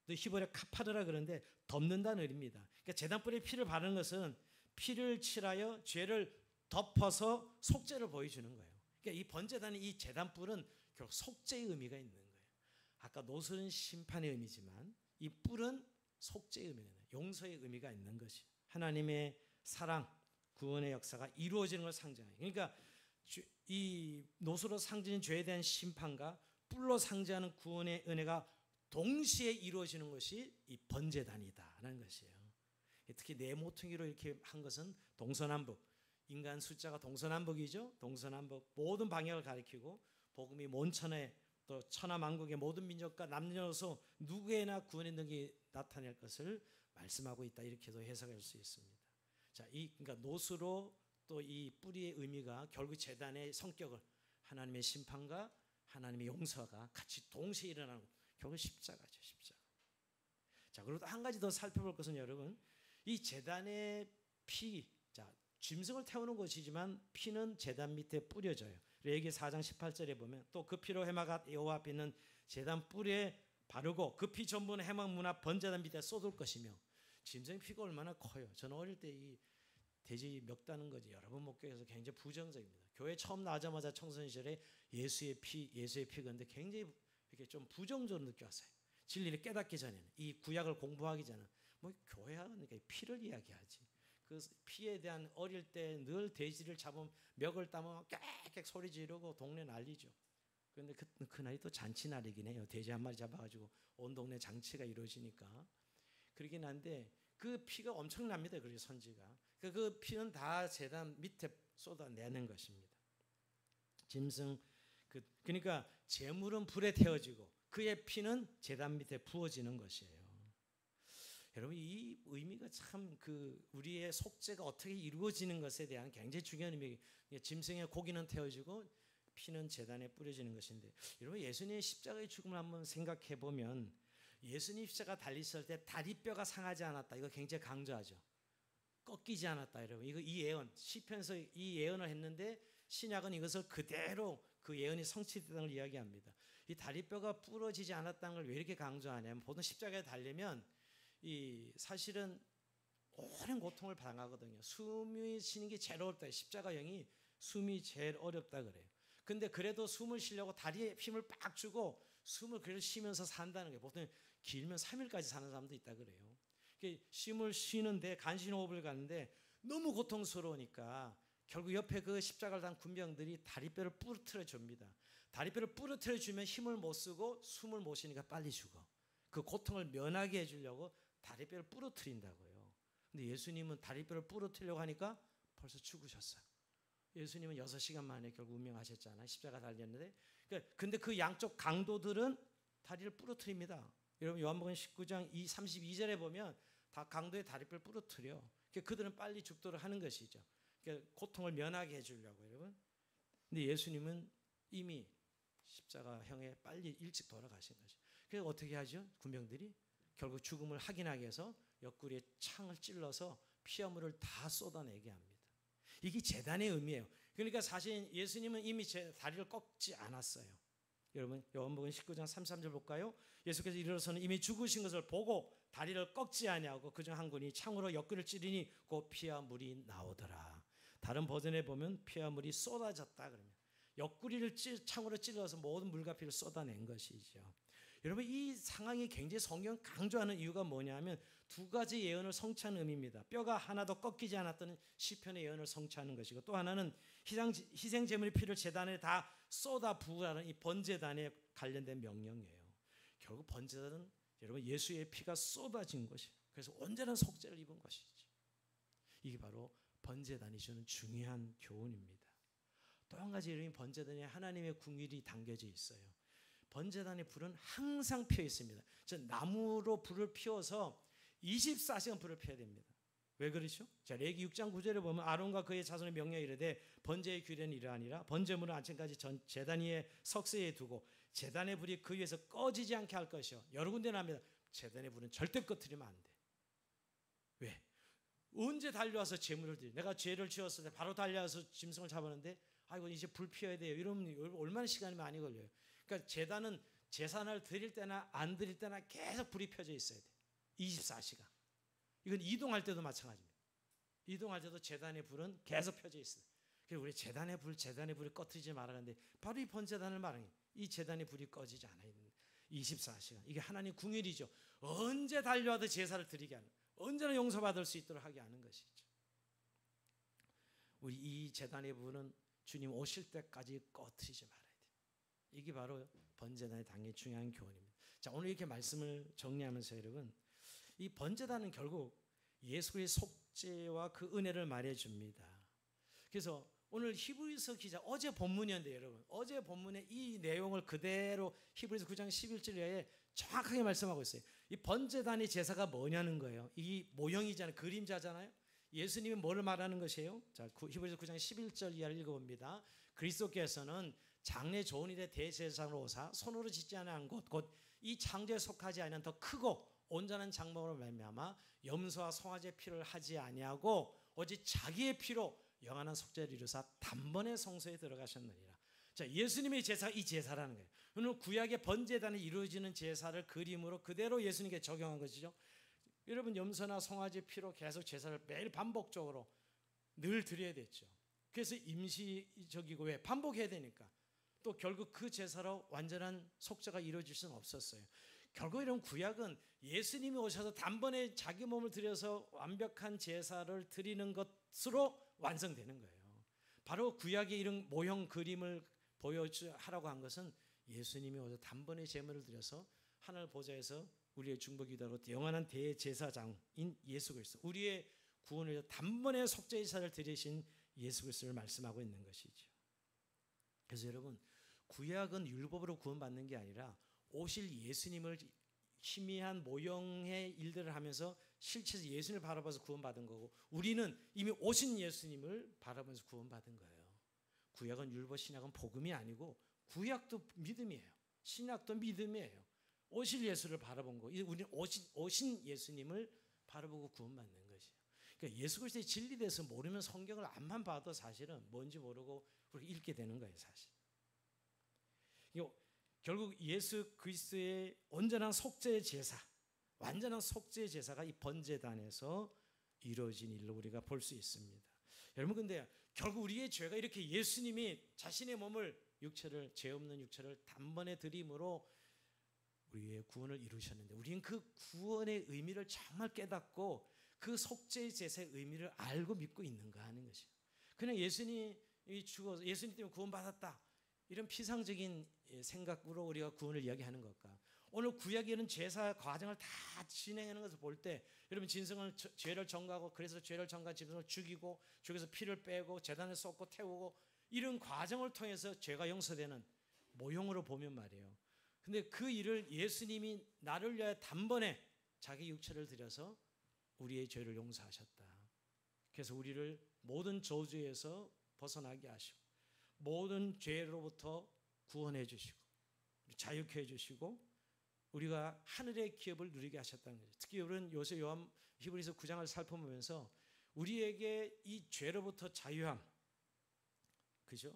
히브리어 카파르라 그러는데 덮는다는 의미입니다. 그러니까 제단 뿔에 피를 바르는 것은 피를 칠하여 죄를 덮어서 속죄를 보여주는 거예요. 그러니까 이 번제단의 이 제단 뿔은 결국 속죄의 의미가 있는 거예요. 아까 노술은 심판의 의미지만 이 뿔은 속죄의 의미가 있는, 용서의 의미가 있는 것이 하나님의 사랑, 구원의 역사가 이루어지는 걸 상징해요. 그러니까 이 노수로 상징하는 죄에 대한 심판과 뿔로 상징하는 구원의 은혜가 동시에 이루어지는 것이 이 번제단이다라는 것이에요. 특히 네 모퉁이로 이렇게 한 것은 동서남북, 인간 숫자가 동서남북이죠. 동서남북 모든 방향을 가리키고 복음이 온천에 또 천하만국의 모든 민족과 남녀노소 누구에나 구원의 능력이 나타낼 것을 말씀하고 있다 이렇게도 해석할 수 있습니다. 자, 그러니까 노수로 또 이 뿌리의 의미가 결국 제단의 성격을 하나님의 심판과 하나님의 용서가 같이 동시에 일어나는 결국 십자가죠, 십자가. 자, 그리고 한 가지 더 살펴볼 것은 여러분 이 제단의 피, 자 짐승을 태우는 것이지만 피는 제단 밑에 뿌려져요. 레위기 4장 18절에 보면 또 그 피로 해마가 여호와 앞에 있는 제단 뿔에 바르고 그 피 전부는 해막 문 앞 번제단 밑에 쏟을 것이며. 짐승의 피가 얼마나 커요. 저는 어릴 때 이 돼지 멱다는 거지 여러 번 목격해서 굉장히 부정적입니다. 교회 처음 나자마자 청소년 시절에 예수의 피가 근데 굉장히 이렇게 좀 부정적으로 느껴왔어요. 진리를 깨닫기 전에는 이 구약을 공부하기 전에는 뭐 교회 하니까 피를 이야기하지. 그 피에 대한 어릴 때 늘 돼지를 잡으면 멱을 따면 깨끗 소리 지르고 동네 난리죠. 그런데 그날이 또 잔치날이긴 해요. 돼지 한 마리 잡아가지고 온 동네 장치가 이루어지니까. 그러긴 한데 그 피가 엄청납니다. 그렇게 선지가. 그 피는 다 제단 밑에 쏟아내는 것입니다. 짐승 그러니까 제물은 불에 태워지고 그의 피는 제단 밑에 부어지는 것이에요. 여러분 이 의미가 참 우리의 속죄가 어떻게 이루어지는 것에 대한 굉장히 중요한 의미. 짐승의 고기는 태워지고 피는 제단에 뿌려지는 것인데 여러분 예수님의 십자가의 죽음을 한번 생각해 보면 예수님 십자가 달리실 때 다리뼈가 상하지 않았다. 이거 굉장히 강조하죠. 꺾이지 않았다. 여러분 이 예언 시편에서 이 예언을 했는데 신약은 이것을 그대로 그 예언이 성취되는 걸 이야기합니다. 이 다리뼈가 부러지지 않았다는 걸 왜 이렇게 강조하냐면 보통 십자가에 달리면 이 사실은 오랜 고통을 당하거든요. 숨이 쉬는 게 제일 어렵다. 십자가형이 숨이 제일 어렵다 그래요. 근데 그래도 숨을 쉬려고 다리에 힘을 빡 주고 숨을 그래도 쉬면서 산다는 거예요. 보통 길면 3일까지 사는 사람도 있다 그래요. 숨을 쉬는데 간신호흡을 가는데 너무 고통스러우니까 결국 옆에 그 십자가를 단 군병들이 다리뼈를 부러뜨려 줍니다. 다리뼈를 부러뜨려 주면 힘을 못 쓰고 숨을 못 쉬니까 빨리 죽어. 그 고통을 면하게 해주려고 다리뼈를 부러뜨린다고요. 근데 예수님은 다리뼈를 부러뜨리려고 하니까 벌써 죽으셨어요. 예수님은 6시간 만에 결국 운명하셨잖아요. 십자가 달렸는데. 근데 그 양쪽 강도들은 다리를 부러뜨립니다. 여러분 요한복음 19장 32절에 보면 다 강도의 다리뼈를 부러뜨려. 그들은 빨리 죽도록 하는 것이죠. 고통을 면하게 해주려고 여러분. 근데 예수님은 이미 십자가형에 빨리 일찍 돌아가신 거죠. 그래서 어떻게 하죠? 군병들이 결국 죽음을 확인하기 위해서 옆구리에 창을 찔러서 피와 물을 다 쏟아내게 합니다. 이게 제단의 의미예요. 그러니까 사실 예수님은 이미 제 다리를 꺾지 않았어요. 여러분 요한복음 19장 33절 볼까요? 예수께서 일어서는 이미 죽으신 것을 보고 다리를 꺾지 아니하고 그중 한 군이 창으로 옆구리를 찌르니 그 피와 물이 나오더라. 다른 버전에 보면 피와 물이 쏟아졌다 그러면 옆구리를 창으로 찔러서 모든 물과 피를 쏟아낸 것이죠. 여러분 이 상황이 굉장히 성경 강조하는 이유가 뭐냐면 두 가지 예언을 성취하는 의미입니다. 뼈가 하나도 꺾이지 않았던 시편의 예언을 성취하는 것이고, 또 하나는 희생 제물의 피를 제단에 다 쏟아 부으라는 이 번제단에 관련된 명령이에요. 결국 번제단은 여러분 예수의 피가 쏟아진 것이에요. 그래서 온전한 속죄를 입은 것이죠. 이게 바로 번제단이 주는 중요한 교훈입니다. 또 한 가지 이름이 번제단에 하나님의 궁율이 담겨져 있어요. 번제단의 불은 항상 피어 있습니다. 나무로 불을 피워서 24시간 불을 피워야 됩니다. 왜 그렇죠? 자, 레위기 6장 9절에 보면 아론과 그의 자손의 명령에 이르되 번제의 규례는 이러하니라. 번제물은 아침까지 제단 위에 석쇠에 두고 제단의 불이 그 위에서 꺼지지 않게 할 것이요. 여러 군데 나옵니다. 제단의 불은 절대 꺼뜨리면 안 돼. 왜? 언제 달려와서 제물을 드려? 내가 죄를 지었을 때 바로 달려와서 짐승을 잡았는데 아이고 이제 불 피워야 돼요. 이러면 얼마나 시간이 많이 걸려요. 그러니까 제단은 제사를 드릴 때나 안 드릴 때나 계속 불이 펴져 있어야 돼. 24시간. 이건 이동할 때도 마찬가지입니다. 이동할 때도 제단의 불은 계속 펴져 있어요. 그래서 우리 제단의 불이 꺼뜨리지 말아가는데 바로 이 번제단을 말하는 거예요. 이 제단의 불이 꺼지지 않아야 됩니다. 24시간. 이게 하나님 궁율이죠. 언제 달려와도 제사를 드리게 하는, 언제나 용서받을 수 있도록 하게 하는 것이죠. 우리 이 제단의 불은 주님 오실 때까지 꺼뜨리지 말아야 돼요. 이게 바로 번제단의 당연히 중요한 교훈입니다. 자, 오늘 이렇게 말씀을 정리하면서 여러분, 이 번제단은 결국 예수 그리스도의 속죄와 그 은혜를 말해줍니다. 그래서 오늘 히브리서 기자 어제 본문이었는데 여러분, 어제 본문에 이 내용을 그대로 히브리서 9장 11절에 정확하게 말씀하고 있어요. 이 번제단의 제사가 뭐냐는 거예요. 이 모형이잖아요. 그림자잖아요. 예수님이 뭐를 말하는 것이에요? 자, 히브리서 9장 11절 이하를 읽어봅니다. 그리스도께서는 장래 좋은 일에 대제사장으로 오사 손으로 짓지 않은 곳 곧 이 창조에 속하지 않은 더 크고 온전한 장막으로 말미암아 염소와 송아지의 피를 하지 아니하고 오직 자기의 피로 영원한 속죄를 이루사 단번에 성소에 들어가셨느니라. 자, 예수님의 제사가 이 제사라는 거예요. 오늘 구약의 번제단에 이루어지는 제사를 그림으로 그대로 예수님께 적용한 것이죠. 여러분 염소나 송아지 피로 계속 제사를 매일 반복적으로 늘 드려야 됐죠. 그래서 임시적이고 왜 반복해야 되니까 또 결국 그 제사로 완전한 속죄가 이루어질 수는 없었어요. 결국 이런 구약은 예수님이 오셔서 단번에 자기 몸을 들여서 완벽한 제사를 드리는 것으로 완성되는 거예요. 바로 구약의 이런 모형 그림을 보여하라고 한 것은 예수님이 오셔서 단번에 제물을 드려서 하늘 보좌에서 우리의 중보기도로 영원한 대제사장인 예수 그리스도, 우리의 구원을 위해서 단번에 속죄제사를 드리신 예수 그리스도를 말씀하고 있는 것이죠. 그래서 여러분, 구약은 율법으로 구원받는 게 아니라 오실 예수님을 희미한 모형의 일들을 하면서 실체에서 예수님을 바라봐서 구원받은 거고, 우리는 이미 오신 예수님을 바라보면서 구원받은 거예요. 구약은 율법, 신약은 복음이 아니고 구약도 믿음이에요. 신약도 믿음이에요. 오실 예수를 바라본 거, 우리는 오신 예수님을 바라보고 구원받는 것이에요. 그러니까 예수 그리스도의 진리에 대해서 모르면 성경을 앞만 봐도 사실은 뭔지 모르고 그렇게 읽게 되는 거예요, 사실. 결국 예수 그리스도의 온전한 속죄의 제사, 완전한 속죄의 제사가 이 번제단에서 이루어진 일로 우리가 볼 수 있습니다. 여러분, 근데 결국 우리의 죄가 이렇게 예수님이 자신의 몸을 죄 없는 육체를 단번에 드림으로 우리의 구원을 이루셨는데, 우리는 그 구원의 의미를 정말 깨닫고 그 속죄의 제사의 의미를 알고 믿고 있는가 하는 것이에요. 그냥 예수님이 죽어서 예수님 때문에 구원받았다, 이런 피상적인 생각으로 우리가 구원을 이야기하는 것과, 오늘 구약에 있는 제사 과정을 다 진행하는 것을 볼 때, 여러분 죄를 전가하고, 그래서 죄를 전가한 짐승을 죽이고 죽여서 피를 빼고 제단에 쏟고 태우고, 이런 과정을 통해서 죄가 용서되는 모형으로 보면 말이에요. 근데 그 일을 예수님이 나를 위하여 단번에 자기 육체를 들여서 우리의 죄를 용서하셨다. 그래서 우리를 모든 저주에서 벗어나게 하시고 모든 죄로부터 구원해 주시고 자유케 해 주시고 우리가 하늘의 기업을 누리게 하셨다는 거죠. 특히 우리는 요새 히브리서 9장을 살펴보면서 우리에게 이 죄로부터 자유함, 그죠?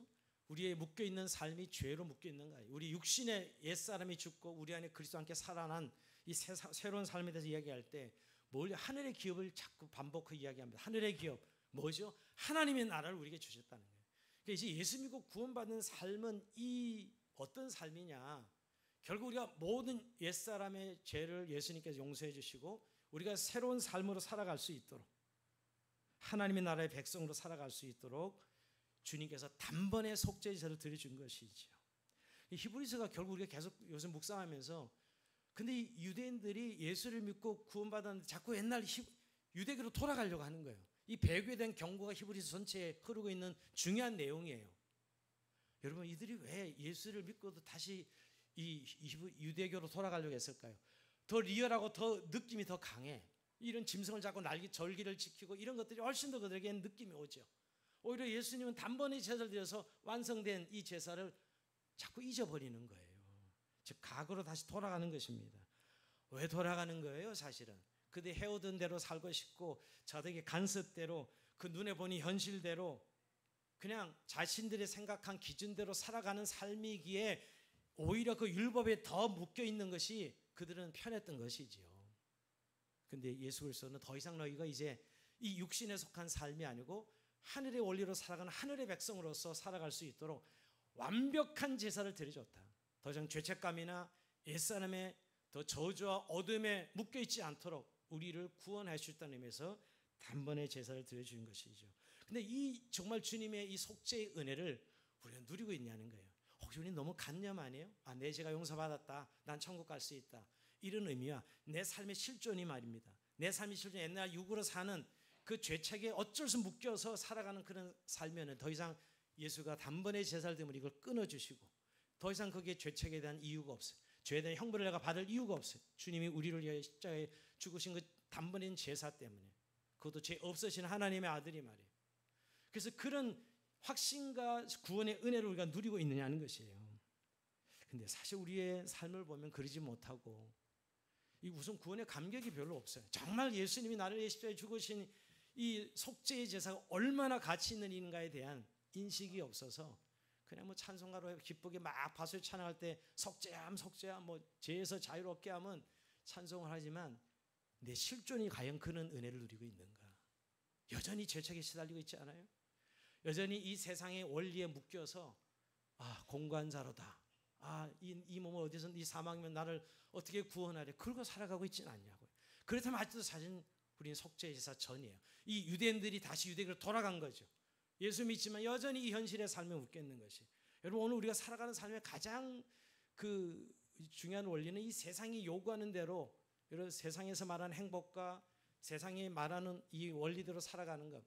우리의 묶여있는 삶이 죄로 묶여있는 거예요. 우리 육신의 옛사람이 죽고 우리 안에 그리스도와 함께 살아난 이 새로운 삶에 대해서 이야기할 때 하늘의 기업을 자꾸 반복하게 이야기합니다. 하늘의 기업 뭐죠? 하나님의 나라를 우리에게 주셨다는 거예요. 그러니까 이제 예수 믿고 구원받는 삶은 이 어떤 삶이냐? 결국 우리가 모든 옛사람의 죄를 예수님께서 용서해 주시고 우리가 새로운 삶으로 살아갈 수 있도록, 하나님의 나라의 백성으로 살아갈 수 있도록 주님께서 단번에 속죄 제사를 드려준 것이지요. 히브리서가 결국 우리가 계속 요새 묵상하면서, 근데 이 유대인들이 예수를 믿고 구원받았는데 자꾸 옛날 유대교로 돌아가려고 하는 거예요. 이 배교에 대한 경고가 히브리서 전체에 흐르고 있는 중요한 내용이에요. 여러분, 이들이 왜 예수를 믿고도 다시 이 유대교로 돌아가려고 했을까요? 더 리얼하고 더 느낌이 더 강해. 이런 짐승을 잡고 절기를 지키고 이런 것들이 훨씬 더 그들에게는 느낌이 오죠. 오히려 예수님은 단번에 제사를 드려서 완성된 이 제사를 자꾸 잊어버리는 거예요. 즉 과거로 다시 돌아가는 것입니다. 왜 돌아가는 거예요? 사실은 그들이 해오던 대로 살고 싶고 자기의 간섭대로, 그 눈에 보니 현실대로, 그냥 자신들이 생각한 기준대로 살아가는 삶이기에 오히려 그 율법에 더 묶여있는 것이 그들은 편했던 것이지요. 근데 예수 그리스도는 더 이상 너희가 이제 이 육신에 속한 삶이 아니고 하늘의 원리로 살아가는 하늘의 백성으로서 살아갈 수 있도록 완벽한 제사를 드려줬다. 더 이상 죄책감이나 옛사람의 더 저주와 어둠에 묶여있지 않도록 우리를 구원해 주셨다는 의미에서 단번에 제사를 드려주는 것이죠. 근데 이 정말 주님의 이 속죄의 은혜를 우리가 누리고 있냐는 거예요. 혹시 우리는 너무 간념 아니에요? 내 죄가 용서받았다, 난 천국 갈 수 있다, 이런 의미와 내 삶의 실존이 말입니다. 내 삶의 실존, 옛날 육으로 사는 그 죄책에 어쩔 수 묶여서 살아가는 그런 삶에는 더 이상 예수가 단번에 제사를 드리면 이걸 끊어주시고 더 이상 거기에 죄책에 대한 이유가 없어요. 죄에 대한 형벌을 내가 받을 이유가 없어요. 주님이 우리를 위해 십자가에 죽으신 그 단번인 제사 때문에, 그것도 죄 없으신 하나님의 아들이 말이에요. 그래서 그런 확신과 구원의 은혜를 우리가 누리고 있느냐는 것이에요. 근데 사실 우리의 삶을 보면 그러지 못하고 이 우선 구원의 감격이 별로 없어요. 정말 예수님이 나를 위해 십자가에 죽으신 이 속죄의 제사가 얼마나 가치 있는 일인가에 대한 인식이 없어서 그냥 뭐 찬송가로 기쁘게 막 바수에 찬양할 때 속죄함 속죄함, 뭐 죄에서 자유롭게 하면 찬송을 하지만 내 실존이 과연 그런 은혜를 누리고 있는가? 여전히 죄책에 시달리고 있지 않아요? 여전히 이 세상의 원리에 묶여서 공관자로다, 이 몸을 어디서, 이 사망이면 나를 어떻게 구원하래, 그러고 살아가고 있지는 않냐고요. 그렇다면 아직도 사실 우리는 속죄 제사 전이에요. 이 유대인들이 다시 유대교로 돌아간 거죠. 예수 믿지만 여전히 이 현실의 삶에 묶여 있는 것이. 여러분, 오늘 우리가 살아가는 삶의 가장 그 중요한 원리는 이 세상이 요구하는 대로, 여러분, 세상에서 말하는 행복과 세상이 말하는 이 원리대로 살아가는 것,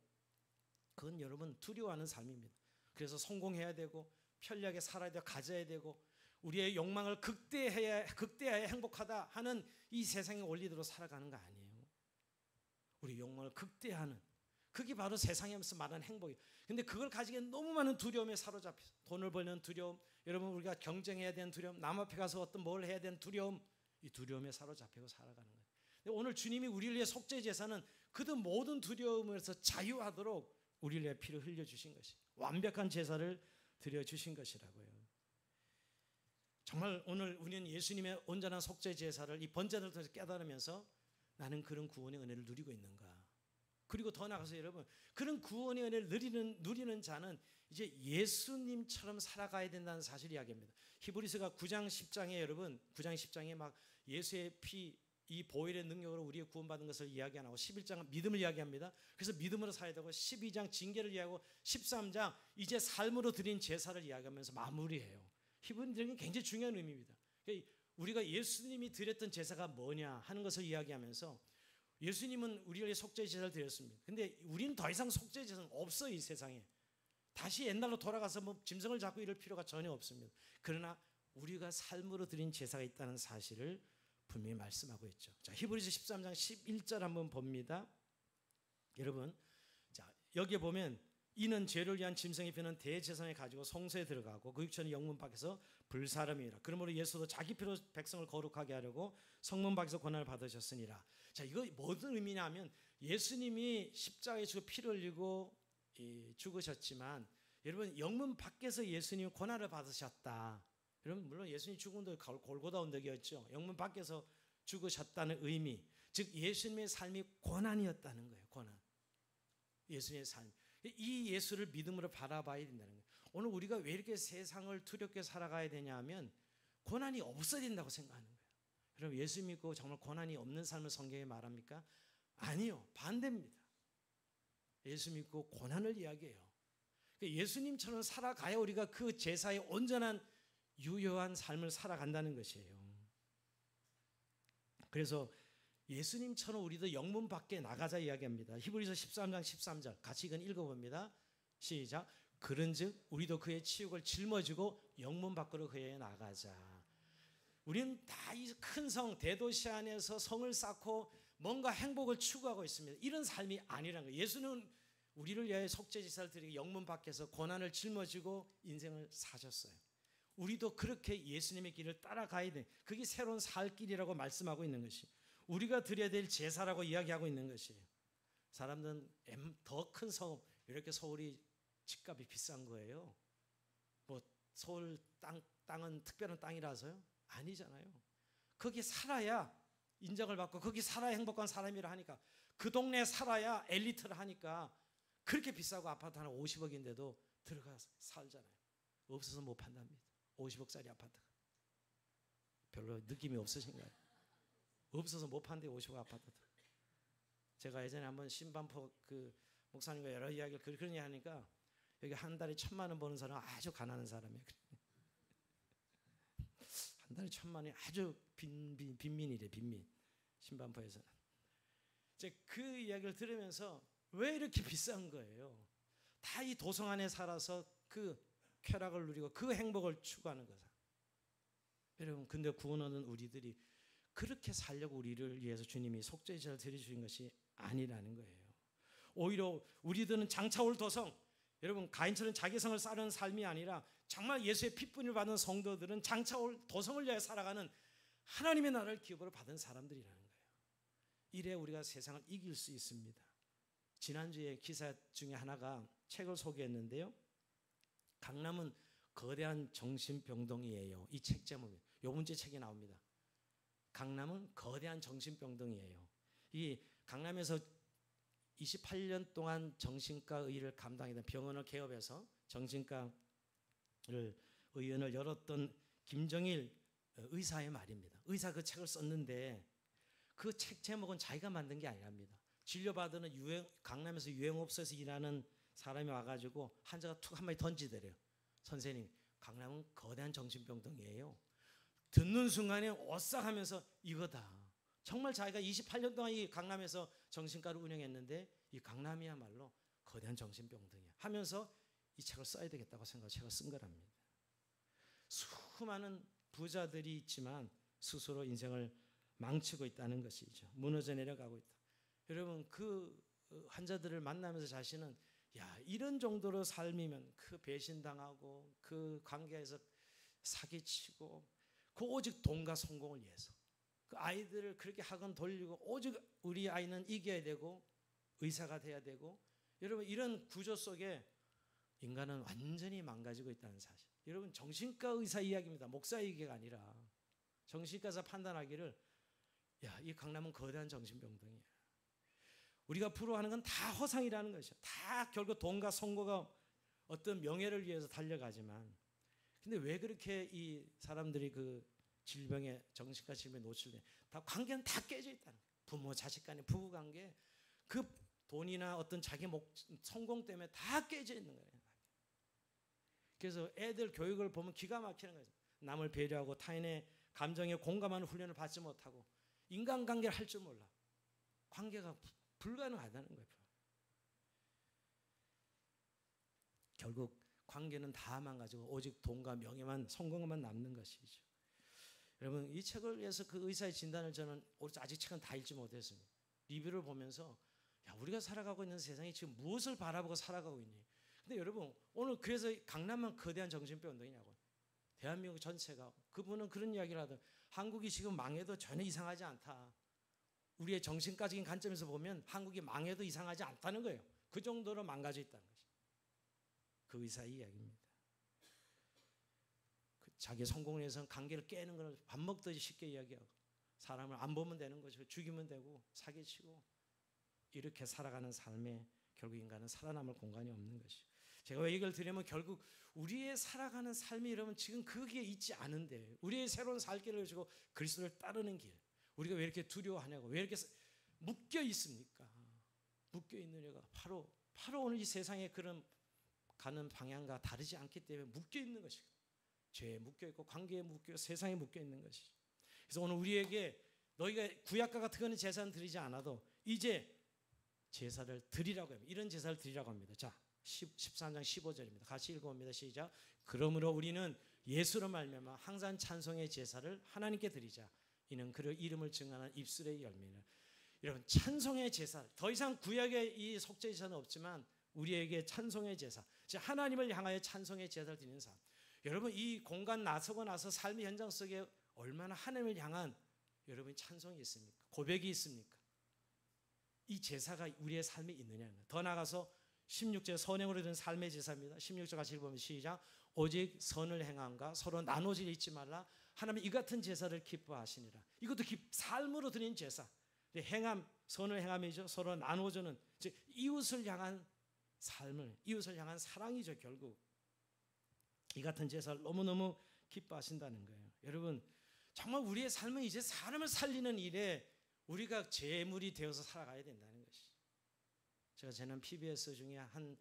그건 여러분 두려워하는 삶입니다. 그래서 성공해야 되고 편리하게 살아야 되고 가져야 되고 우리의 욕망을 극대해야 행복하다 하는 이 세상의 원리대로 살아가는 거 아니에요. 우리 욕망을 극대화하는, 그게 바로 세상에서 말하는 행복이에요. 근데 그걸 가지기엔 너무 많은 두려움에 사로잡혀서, 돈을 벌는 두려움, 여러분 우리가 경쟁해야 되는 두려움, 남 앞에 가서 어떤 뭘 해야 되는 두려움, 이 두려움에 사로잡히고 살아가는 거예요. 근데 오늘 주님이 우리를 위해 속죄 제사는 그들 모든 두려움에서 자유하도록 우리를 위해 피를 흘려주신 것이, 완벽한 제사를 드려주신 것이라고요. 정말 오늘 우리는 예수님의 온전한 속죄 제사를 이 번제를 통해서 깨달으면서 나는 그런 구원의 은혜를 누리고 있는가? 그리고 더 나아가서 여러분, 그런 구원의 은혜를 누리는 자는 이제 예수님처럼 살아가야 된다는 사실을 이야기합니다. 히브리서가 9장 10장에 여러분, 9장 10장에 막 예수의 피, 이 보혈의 능력으로 우리의 구원받은 것을 이야기 안 하고 11장은 믿음을 이야기합니다. 그래서 믿음으로 살아야 되고 12장 징계를 이야기하고 13장 이제 삶으로 드린 제사를 이야기하면서 마무리해요. 히브리들에게 굉장히 중요한 의미입니다. 그러니까 우리가 예수님이 드렸던 제사가 뭐냐 하는 것을 이야기하면서, 예수님은 우리에게 속죄 제사를 드렸습니다. 근데 우리는 더 이상 속죄 제사는 없어요. 이 세상에 다시 옛날로 돌아가서 뭐 짐승을 잡고 이럴 필요가 전혀 없습니다. 그러나 우리가 삶으로 드린 제사가 있다는 사실을 분명히 말씀하고 있죠. 자, 히브리서 13장 11절 한번 봅니다. 여러분, 자, 여기에 보면 이는 죄를 위한 짐승의 피는 대제사장에 가지고 성소에 들어가고 그 육체는 영문 밖에서 불사름이라. 그러므로 예수도 자기 피로 백성을 거룩하게 하려고 성문 밖에서 고난을 받으셨으니라. 자, 이거 무슨 의미냐면 예수님이 십자가에 죽어 피를 흘리고 죽으셨지만, 여러분 영문 밖에서 예수님이 고난을 받으셨다. 여러분 물론 예수님 죽은 데 골고다 언덕이었죠. 영문 밖에서 죽으셨다는 의미, 즉 예수님의 삶이 고난이었다는 거예요. 고난. 예수님의 삶. 이 예수를 믿음으로 바라봐야 된다는 거예요. 오늘 우리가 왜 이렇게 세상을 두렵게 살아가야 되냐 하면 고난이 없어야 된다고 생각하는 거예요. 여러분 예수 믿고 정말 고난이 없는 삶을 성경에 말합니까? 아니요. 반대입니다. 예수 믿고 고난을 이야기해요. 예수님처럼 살아가야 우리가 그 제사의 온전한 유효한 삶을 살아간다는 것이에요. 그래서 예수님처럼 우리도 영문 밖에 나가자 이야기합니다. 히브리서 13장 13절 같이 이건 읽어봅니다. 시작. 그런즉 우리도 그의 치욕을 짊어지고 영문 밖으로 그에 나가자. 우리는 다 이 큰 성 대도시 안에서 성을 쌓고 뭔가 행복을 추구하고 있습니다. 이런 삶이 아니라는 거예요. 예수는 우리를 위하여 속죄제사를 드리고 영문 밖에서 고난을 짊어지고 인생을 사셨어요. 우리도 그렇게 예수님의 길을 따라가야 돼. 그게 새로운 살 길이라고 말씀하고 있는 것이 우리가 드려야 될 제사라고 이야기하고 있는 것이에요. 사람들은 더 큰 성, 이렇게 서울이 집값이 비싼 거예요. 뭐 서울 땅은 특별한 땅이라서요? 아니잖아요. 거기 살아야 인정을 받고 거기 살아야 행복한 사람이라 하니까 그 동네에 살아야 엘리트를 하니까 그렇게 비싸고 아파트 하나 50억인데도 들어가서 살잖아요. 없어서 못 판답니다. 50억짜리 아파트가 별로 느낌이 없으신가요? 없어서 못 판대 50억 아파트. 제가 예전에 한번 신반포 그 목사님과 여러 이야기를 그런 이야기 하니까 여기 한 달에 1,000만 원 버는 사람은 아주 가난한 사람이에요. 한 달에 1,000만 원이 아주 빈민이래. 빈민. 신반포에서는. 이제 그 이야기를 들으면서 왜 이렇게 비싼 거예요? 다 이 도성 안에 살아서 그 쾌락을 누리고 그 행복을 추구하는 거죠. 여러분 근데 구원 얻는 우리들이 그렇게 살려고 우리를 위해서 주님이 속죄제를 드려주신 것이 아니라는 거예요. 오히려 우리들은 장차올 도성, 여러분 가인처럼 자기 성을 쌓는 삶이 아니라 정말 예수의 핏분을 받은 성도들은 장차올 도성을 위해 살아가는 하나님의 나라를 기업으로 받은 사람들이라는 거예요. 이래 우리가 세상을 이길 수 있습니다. 지난주에 기사 중에 하나가 책을 소개했는데요. 강남은 거대한 정신병동이에요. 이 책 제목이 요 문제 책에 나옵니다. 강남은 거대한 정신병동이에요. 이 강남에서 28년 동안 정신과 의를 감당했던 병원을 개업해서 정신과 의원을 열었던 김정일 의사의 말입니다. 의사 그 책을 썼는데 그 책 제목은 자기가 만든 게 아니랍니다. 진료받으는 강남에서 유행업소에서 일하는 사람이 와가지고 환자가 툭 한마디 던지더래요. 선생님, 강남은 거대한 정신병동이에요. 듣는 순간에 오싹하면서 이거다. 정말 자기가 28년 동안 이 강남에서 정신과를 운영했는데 이 강남이야말로 거대한 정신병동이야 하면서 이 책을 써야 되겠다고 생각해서 책을 쓴 거랍니다. 수많은 부자들이 있지만 스스로 인생을 망치고 있다는 것이죠. 무너져 내려가고 있다. 여러분 그 환자들을 만나면서 자신은 야 이런 정도로 삶이면 그 배신당하고 그 관계에서 사기치고 그 오직 돈과 성공을 위해서 그 아이들을 그렇게 학원 돌리고 오직 우리 아이는 이겨야 되고 의사가 돼야 되고 여러분 이런 구조 속에 인간은 완전히 망가지고 있다는 사실. 여러분 정신과 의사 이야기입니다. 목사 얘기가 아니라 정신과에서 판단하기를 야, 이 강남은 거대한 정신병동이야. 우리가 부러워하는 건 다 허상이라는 것이야. 다 결국 돈과 성공과 어떤 명예를 위해서 달려가지만 근데 왜 그렇게 이 사람들이 그 질병에 정신과 질병에 노출돼? 다 관계는 다 깨져 있다는 거예요. 부모 자식 간의 부부 관계 그 돈이나 어떤 자기 성공 때문에 다 깨져 있는 거예요. 그래서 애들 교육을 보면 기가 막히는 거죠. 남을 배려하고 타인의 감정에 공감하는 훈련을 받지 못하고 인간관계를 할 줄 몰라. 관계가 불가능하다는 거예요. 결국 관계는 다 망가지고 오직 돈과 명예만 성공만 남는 것이죠. 여러분 이 책을 위해서 그 의사의 진단을 저는 아직 책은 다 읽지 못했습니다. 리뷰를 보면서 야 우리가 살아가고 있는 세상이 지금 무엇을 바라보고 살아가고 있니? 근데 여러분 오늘 그래서 강남만 거대한 정신병동이냐고. 대한민국 전체가 그분은 그런 이야기를 하더라고요. 한국이 지금 망해도 전혀 이상하지 않다. 우리의 정신과적인 관점에서 보면 한국이 망해도 이상하지 않다는 거예요. 그 정도로 망가져 있다는 것이. 그 의사의 이야기입니다. 자기 성공을 위해서는 관계를 깨는 걸 밥 먹듯이 쉽게 이야기하고 사람을 안 보면 되는 거죠. 죽이면 되고 사기치고 이렇게 살아가는 삶에 결국 인간은 살아남을 공간이 없는 것이죠. 제가 왜 이걸 드리면 결국 우리의 살아가는 삶이 여러분 지금 거기에 있지 않은데 우리의 새로운 살 길을 가지고 그리스도를 따르는 길 우리가 왜 이렇게 두려워하냐고 왜 이렇게 묶여 있습니까? 묶여 있는 이유가 바로 오늘 이 세상의 그런 가는 방향과 다르지 않기 때문에 묶여 있는 것이고 죄에 묶여 있고 관계에 묶여 있고 세상에 묶여 있는 것이죠. 그래서 오늘 우리에게 너희가 구약과 같은 거는 제사는 드리지 않아도 이제 제사를 드리라고 합니다. 이런 제사를 드리라고 합니다. 자 13장 15절입니다. 같이 읽어봅니다. 시작. 그러므로 우리는 예수로 말미암아 항상 찬송의 제사를 하나님께 드리자. 이는 그의 이름을 증언하는 입술의 열매는 여러분 찬송의 제사 더 이상 구약의 이 속죄 제사는 없지만 우리에게 찬송의 제사 즉 하나님을 향하여 찬송의 제사를 드리는 삶 여러분 이 공간 나서고 나서 삶의 현장 속에 얼마나 하나님을 향한 여러분 찬송이 있습니까? 고백이 있습니까? 이 제사가 우리의 삶에 있느냐는 거예요. 더 나아가서 16절 선행으로 된 삶의 제사입니다. 16절 같이 읽어보면 시작. 오직 선을 행함과 서로 나눠질 잊지 말라. 하나님 이 같은 제사를 기뻐하시니라. 이것도 삶으로 드린 제사. 행함, 선을 행함이죠. 서로 나눠주는 즉 이웃을 향한 삶을 이웃을 향한 사랑이죠. 결국 이 같은 제사를 너무너무 기뻐하신다는 거예요. 여러분 정말 우리의 삶은 이제 사람을 살리는 일에 우리가 제물이 되어서 살아가야 된다는 것이죠. 제가 지난 PBS 중에 한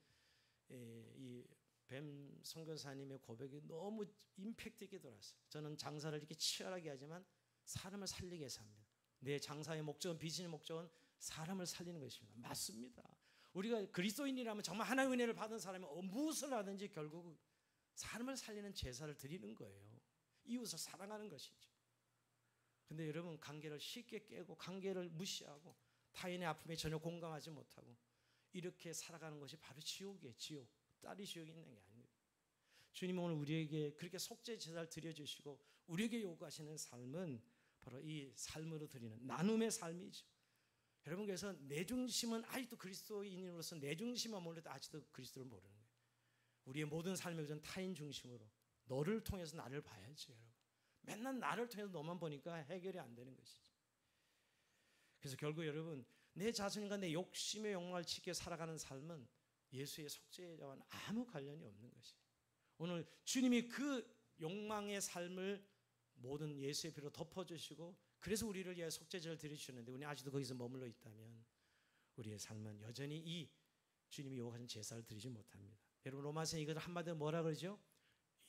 이 뱀 선교사님의 고백이 너무 임팩트 있게 돌았어요. 저는 장사를 이렇게 치열하게 하지만 사람을 살리기 위해서 합니다. 내 장사의 목적은 비즈니스 목적은 사람을 살리는 것입니다. 맞습니다. 우리가 그리스도인이라면 정말 하나님의 은혜를 받은 사람이 무엇을 하든지 결국 사람을 살리는 제사를 드리는 거예요. 이웃을 사랑하는 것이죠. 근데 여러분 관계를 쉽게 깨고 관계를 무시하고 타인의 아픔에 전혀 공감하지 못하고 이렇게 살아가는 것이 바로 지옥이에요. 지옥. 딸이 지옥에 있는 게 아닙니다. 주님은 오늘 우리에게 그렇게 속죄 제사를 드려주시고 우리에게 요구하시는 삶은 바로 이 삶으로 드리는 나눔의 삶이죠. 여러분 그래서 내 중심은 아직도 그리스도인으로서 내 중심만 몰라도 아직도 그리스도를 모르는 거예요. 우리의 모든 삶의 우선 타인 중심으로 너를 통해서 나를 봐야지 여러분. 맨날 나를 통해서 너만 보니까 해결이 안 되는 것이죠. 그래서 결국 여러분 내 자신과 내 욕심의 욕망을 지켜 살아가는 삶은 예수의 속죄와는 아무 관련이 없는 것이에요. 오늘 주님이 그 욕망의 삶을 모든 예수의 피로 덮어주시고 그래서 우리를 위해 속죄제를 드려주셨는데 우리 아직도 거기서 머물러 있다면 우리의 삶은 여전히 이 주님이 요구하는 제사를 드리지 못합니다. 여러분 로마서 이것을 한마디로 뭐라 그러죠?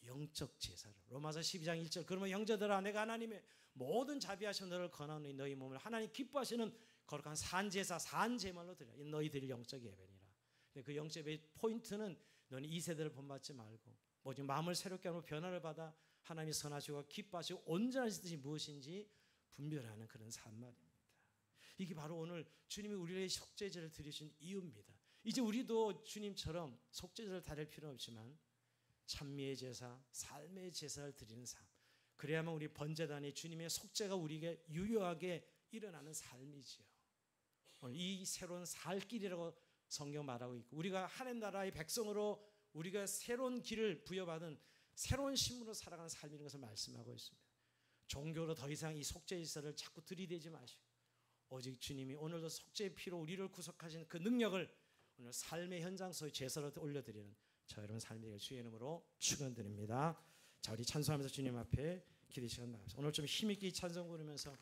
영적 제사를. 로마서 12장 1절 그러면 형제들아 내가 하나님의 모든 자비하신 너를 권하노니 너희 몸을 하나님 기뻐하시는 거룩한 산제사 산제물로 드려 너희 드릴 영적 예배니라. 그 영적 예배의 포인트는 너는 이 세대를 본받지 말고 오직 마음을 새롭게 하고 변화를 받아 하나님이 선하시고 기뻐하시고 온전하신 뜻이 무엇인지 분별하는 그런 삶 말입니다. 이게 바로 오늘 주님이 우리에게 속죄제를 드리신 이유입니다. 이제 우리도 주님처럼 속죄제를 다릴 필요는 없지만 찬미의 제사, 삶의 제사를 드리는 삶 그래야만 우리 번제단이 주님의 속죄가 우리에게 유효하게 일어나는 삶이지요. 오늘 이 새로운 살 길이라고 성경 말하고 있고 우리가 하나님 나라의 백성으로 우리가 새로운 길을 부여받은 새로운 신분으로 살아가는 삶이라는 것을 말씀하고 있습니다. 종교로 더 이상 이 속죄 제사를 자꾸 들이대지 마시고 오직 주님이 오늘도 속죄의 피로 우리를 구속하신 그 능력을 오늘 삶의 현장 속에 제사로 올려드리는 저 여러분 삶의 주의 이름으로 축원드립니다. 자 우리 찬송하면서 주님 앞에 기도 시간 나갑니다. 오늘 좀 힘있게 찬송 부르면서